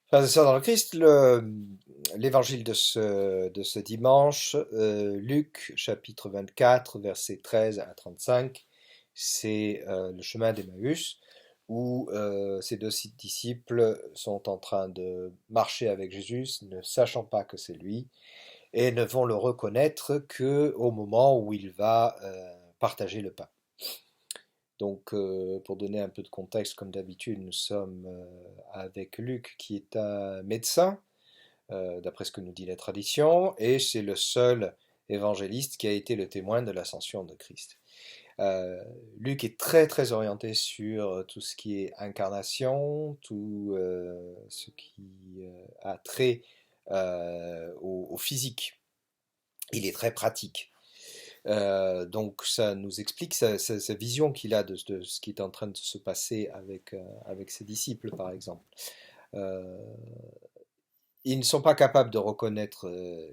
Frères et sœurs dans le Christ, l'évangile de ce dimanche, Luc chapitre 24, versets 13 à 35, c'est le chemin d'Emmaüs, où ces deux disciples sont en train de marcher avec Jésus, ne sachant pas que c'est lui, et ne vont le reconnaître que au moment où il va partager le pain. Donc, pour donner un peu de contexte, comme d'habitude, nous sommes avec Luc, qui est un médecin, d'après ce que nous dit la tradition, et c'est le seul évangéliste qui a été le témoin de l'ascension de Christ. Euh, Luc est très très orienté sur tout ce qui est incarnation, tout ce qui a trait au physique. Il est très pratique. Donc ça nous explique sa vision qu'il a de ce qui est en train de se passer avec ses disciples, par exemple. Euh, Ils ne sont pas capables de reconnaître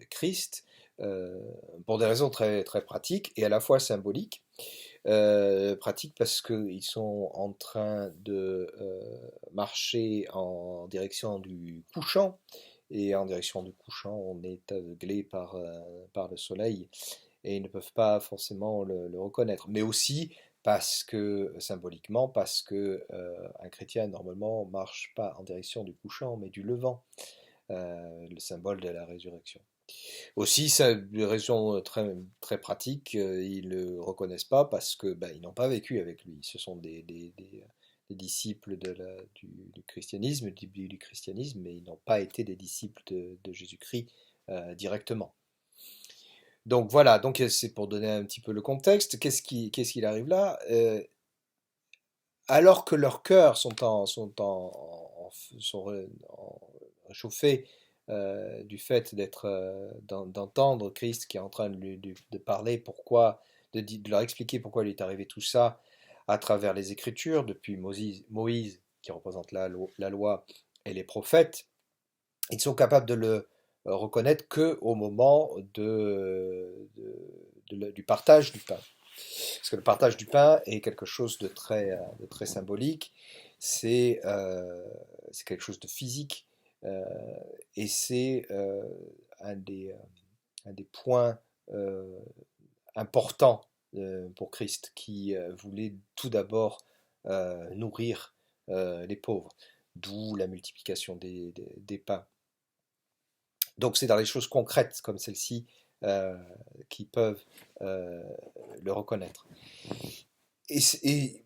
Christ euh, pour des raisons très, très pratiques et à la fois symboliques. Pratiques parce qu'ils sont en train de marcher en direction du couchant. Et en direction du couchant, on est aveuglé par le soleil et ils ne peuvent pas forcément le reconnaître. Mais aussi parce que, symboliquement, parce que un chrétien normalement marche pas en direction du couchant, mais du levant, le symbole de la résurrection. Aussi, ça, des raisons très, très pratiques, ils ne le reconnaissent pas parce que ils n'ont pas vécu avec lui. Ce sont des disciples du christianisme, du début du christianisme, mais ils n'ont pas été des disciples de Jésus-Christ directement. Donc voilà, donc c'est pour donner un petit peu le contexte. Qu'est-ce qu'il arrive là? Alors que leurs cœurs sont réchauffés du fait d'entendre Christ qui est en train de parler pourquoi, de leur expliquer pourquoi il est arrivé tout ça à travers les Écritures, depuis Moïse qui représente la loi et les prophètes, ils sont capables de le reconnaître que au moment du partage du pain. Parce que le partage du pain est quelque chose de très symbolique, c'est quelque chose de physique, euh, et c'est un, un des points euh, importants pour Christ, qui voulait tout d'abord nourrir les pauvres, d'où la multiplication des pains. Donc c'est dans les choses concrètes comme celle-ci euh, qui peuvent euh, le reconnaître. Et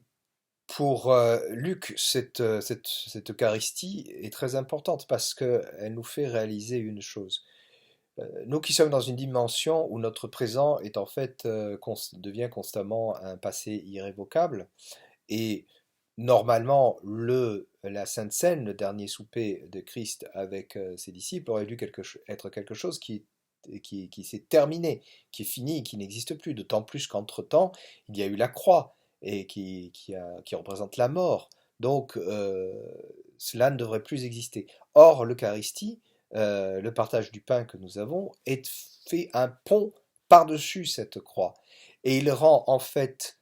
pour Luc, cette Eucharistie est très importante parce qu'elle nous fait réaliser une chose. Nous qui sommes dans une dimension où notre présent est en fait devient constamment un passé irrévocable, et normalement la Sainte Seine, le dernier souper de Christ avec ses disciples, aurait dû être quelque chose qui s'est terminé, qui est fini, qui n'existe plus, d'autant plus qu'entre-temps, il y a eu la croix et qui représente la mort. Donc cela ne devrait plus exister. Or, l'Eucharistie, le partage du pain que nous avons, fait un pont par-dessus cette croix. Et il rend en fait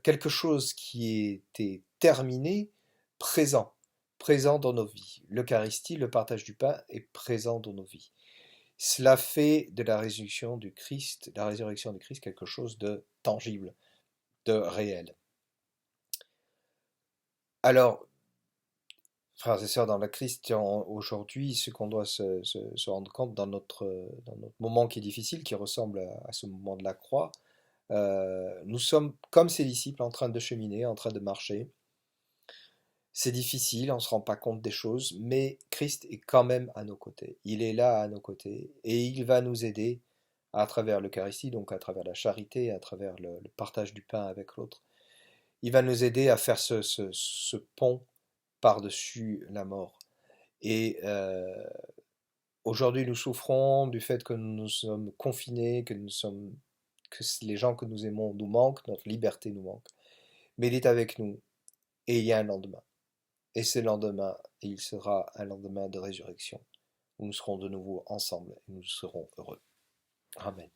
quelque chose qui était terminé présent, présent dans nos vies. L'Eucharistie, le partage du pain, est présent dans nos vies. Cela fait de la résurrection du Christ, quelque chose de tangible, de réel. Alors, frères et sœurs dans le Christ, aujourd'hui, ce qu'on doit se rendre compte dans notre moment qui est difficile, qui ressemble à ce moment de la croix, nous sommes comme ces disciples en train de cheminer, en train de marcher. C'est difficile, on ne se rend pas compte des choses, mais Christ est quand même à nos côtés. Il est là à nos côtés et il va nous aider à travers l'Eucharistie, donc à travers la charité, à travers le partage du pain avec l'autre. Il va nous aider à faire ce pont par-dessus la mort. Et aujourd'hui, nous souffrons du fait que nous sommes confinés, que les gens que nous aimons nous manquent, notre liberté nous manque. Mais il est avec nous et il y a un lendemain. Et ce lendemain, il sera un lendemain de résurrection, où nous serons de nouveau ensemble et nous serons heureux. Amen.